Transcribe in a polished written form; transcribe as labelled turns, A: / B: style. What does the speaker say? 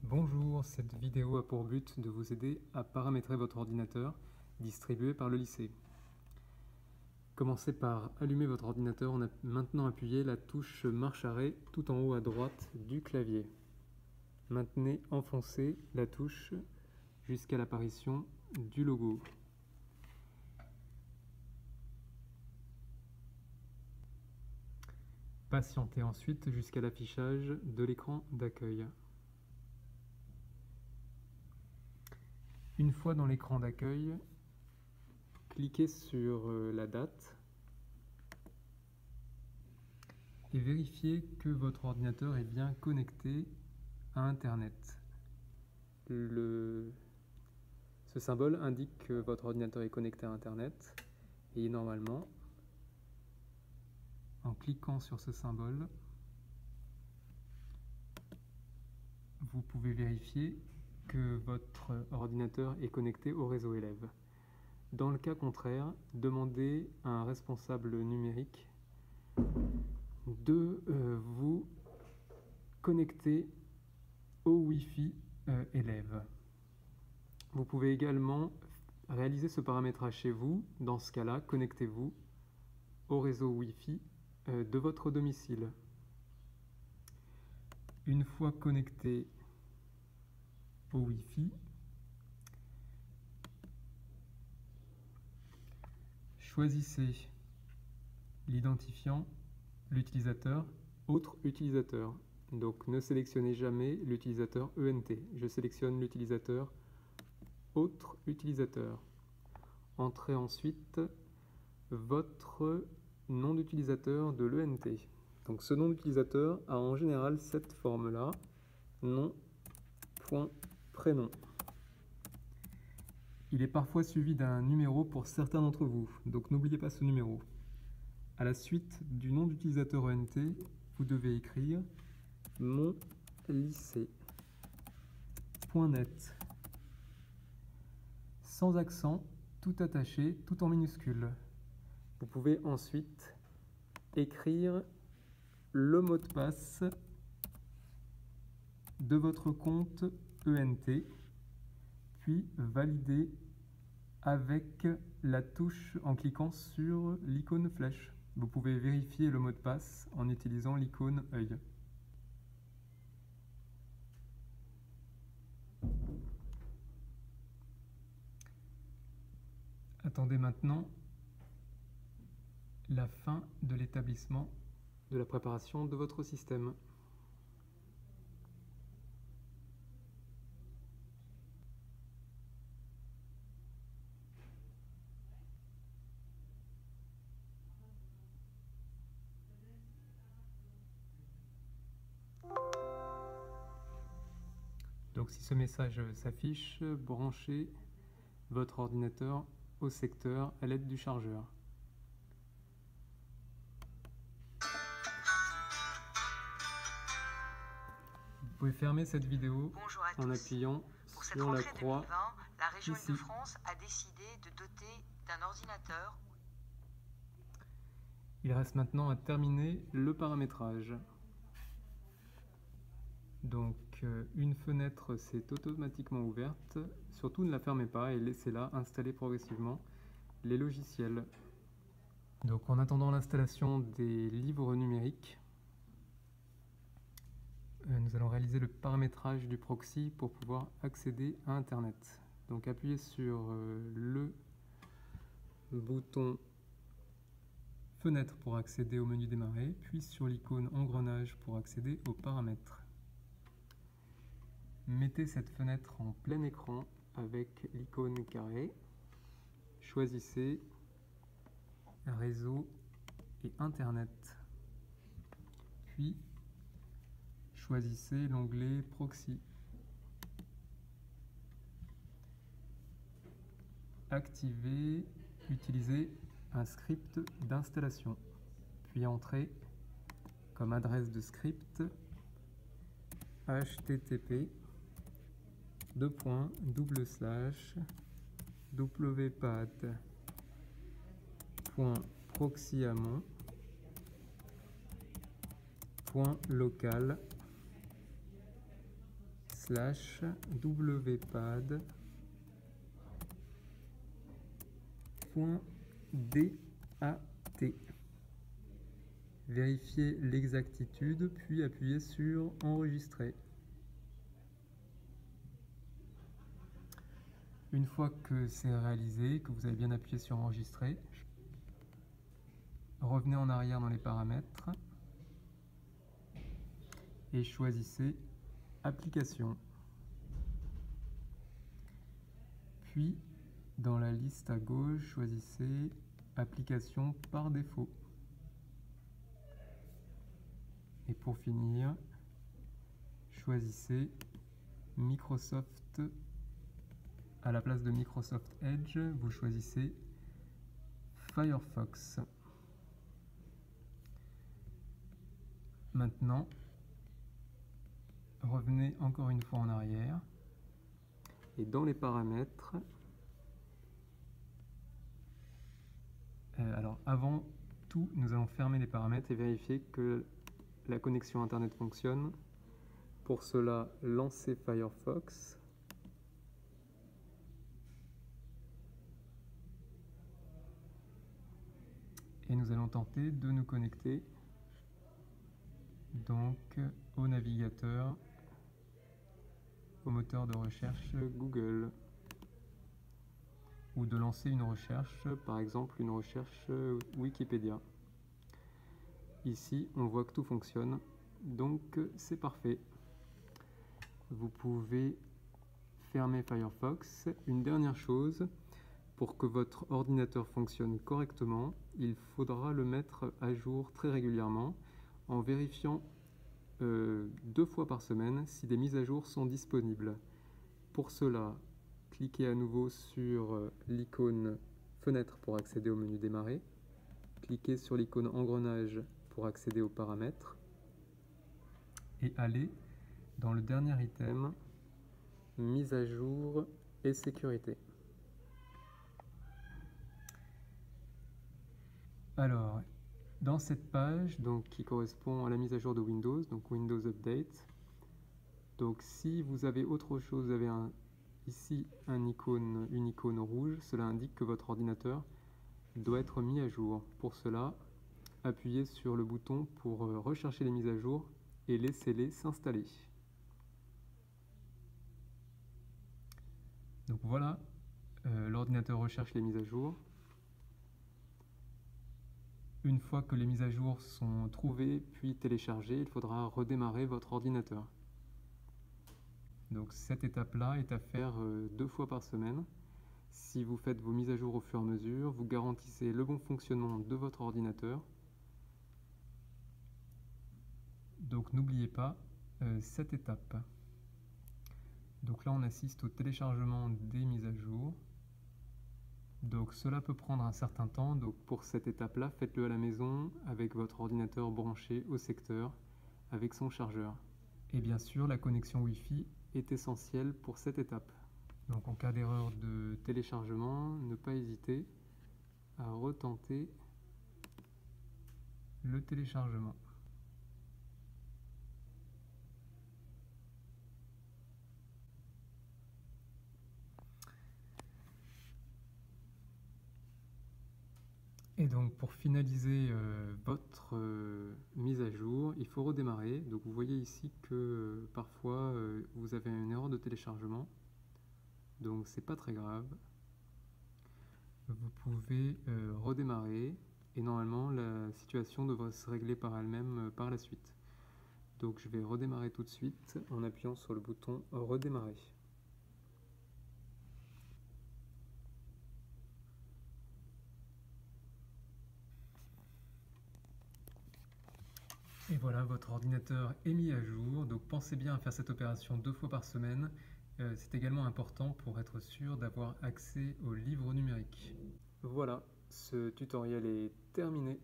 A: Bonjour, cette vidéo a pour but de vous aider à paramétrer votre ordinateur distribué par le lycée. Commencez par allumer votre ordinateur en maintenant appuyé la touche marche-arrêt tout en haut à droite du clavier. Maintenez enfoncée la touche jusqu'à l'apparition du logo. Patientez ensuite jusqu'à l'affichage de l'écran d'accueil. Une fois dans l'écran d'accueil, cliquez sur la date et vérifiez que votre ordinateur est bien connecté à Internet. Ce symbole indique que votre ordinateur est connecté à Internet et normalement, en cliquant sur ce symbole, vous pouvez vérifier que votre ordinateur est connecté au réseau élève. Dans le cas contraire, demandez à un responsable numérique de vous connecter au Wi-Fi élève. Vous pouvez également réaliser ce paramétrage chez vous. Dans ce cas-là, connectez-vous au réseau Wi-Fi de votre domicile. Une fois connecté au Wi-Fi, choisissez l'identifiant, l'utilisateur, autre utilisateur. Donc ne sélectionnez jamais l'utilisateur ENT. Je sélectionne l'utilisateur autre utilisateur. Entrez ensuite votre nom d'utilisateur de l'ENT. Donc ce nom d'utilisateur a en général cette forme-là, nom.prénom. Il est parfois suivi d'un numéro pour certains d'entre vous, donc n'oubliez pas ce numéro. À la suite du nom d'utilisateur ENT, vous devez écrire mon lycée.net. Sans accent, tout attaché, tout en minuscules. Vous pouvez ensuite écrire le mot de passe de votre compte ENT, puis valider avec la touche en cliquant sur l'icône flèche. Vous pouvez vérifier le mot de passe en utilisant l'icône œil. Attendez maintenant la fin de l'établissement de la préparation de votre système. Donc si ce message s'affiche, branchez votre ordinateur au secteur à l'aide du chargeur. Vous pouvez fermer cette vidéo en appuyant sur la croix
B: 2020, la région
A: ici.
B: Île-de-France a décidé de doter d'un ordinateur.
A: Il reste maintenant à terminer le paramétrage. Donc une fenêtre s'est automatiquement ouverte. Surtout ne la fermez pas et laissez-la installer progressivement les logiciels. Donc en attendant l'installation des livres numériques, nous allons réaliser le paramétrage du proxy pour pouvoir accéder à Internet. Donc appuyez sur le bouton fenêtre pour accéder au menu démarrer, puis sur l'icône engrenage pour accéder aux paramètres. Mettez cette fenêtre en plein écran avec l'icône carré. Choisissez réseau et Internet. Puis choisissez l'onglet proxy. Activez, utilisez un script d'installation. Puis entrez comme adresse de script http://wpad.proxyamon.local wpad.dat. Vérifiez l'exactitude, puis appuyez sur Enregistrer. Une fois que c'est réalisé, que vous avez bien appuyé sur Enregistrer, revenez en arrière dans les paramètres et choisissez Applications. Puis, dans la liste à gauche, choisissez Applications par défaut. Et pour finir, choisissez Microsoft. À la place de Microsoft Edge, vous choisissez Firefox. Maintenant, revenez encore une fois en arrière et dans les paramètres, alors avant tout, nous allons fermer les paramètres et vérifier que la connexion Internet fonctionne. Pour cela, lancez Firefox. Et nous allons tenter de nous connecter donc au navigateur, au moteur de recherche Google, ou de lancer une recherche, par exemple une recherche Wikipédia. Ici, on voit que tout fonctionne, donc c'est parfait. Vous pouvez fermer Firefox. Une dernière chose, pour que votre ordinateur fonctionne correctement, il faudra le mettre à jour très régulièrement en vérifiant 2 fois par semaine si des mises à jour sont disponibles. Pour cela, cliquez à nouveau sur l'icône fenêtre pour accéder au menu démarrer. Cliquez sur l'icône engrenage pour accéder aux paramètres. Et allez dans le dernier item, mise à jour et sécurité. Alors, dans cette page donc, qui correspond à la mise à jour de Windows, donc Windows Update, donc si vous avez autre chose, vous avez ici une icône rouge, cela indique que votre ordinateur doit être mis à jour. Pour cela, appuyez sur le bouton pour rechercher les mises à jour et laissez-les s'installer. Donc voilà, l'ordinateur recherche les mises à jour. Une fois que les mises à jour sont trouvées puis téléchargées, il faudra redémarrer votre ordinateur. Donc cette étape-là est à faire 2 fois par semaine. Si vous faites vos mises à jour au fur et à mesure, vous garantissez le bon fonctionnement de votre ordinateur. Donc n'oubliez pas cette étape. Donc là on assiste au téléchargement des mises à jour. Donc cela peut prendre un certain temps, donc pour cette étape-là, faites-le à la maison avec votre ordinateur branché au secteur avec son chargeur. Et bien sûr, la connexion Wi-Fi est essentielle pour cette étape. Donc en cas d'erreur de téléchargement, ne pas hésiter à retenter le téléchargement. Et donc pour finaliser votre mise à jour, il faut redémarrer. Donc vous voyez ici que parfois vous avez une erreur de téléchargement. Donc c'est pas très grave. Vous pouvez redémarrer et normalement la situation devrait se régler par elle-même par la suite. Donc je vais redémarrer tout de suite en appuyant sur le bouton redémarrer. Et voilà, votre ordinateur est mis à jour, donc pensez bien à faire cette opération 2 fois par semaine. C'est également important pour être sûr d'avoir accès au livre numérique. Voilà, ce tutoriel est terminé.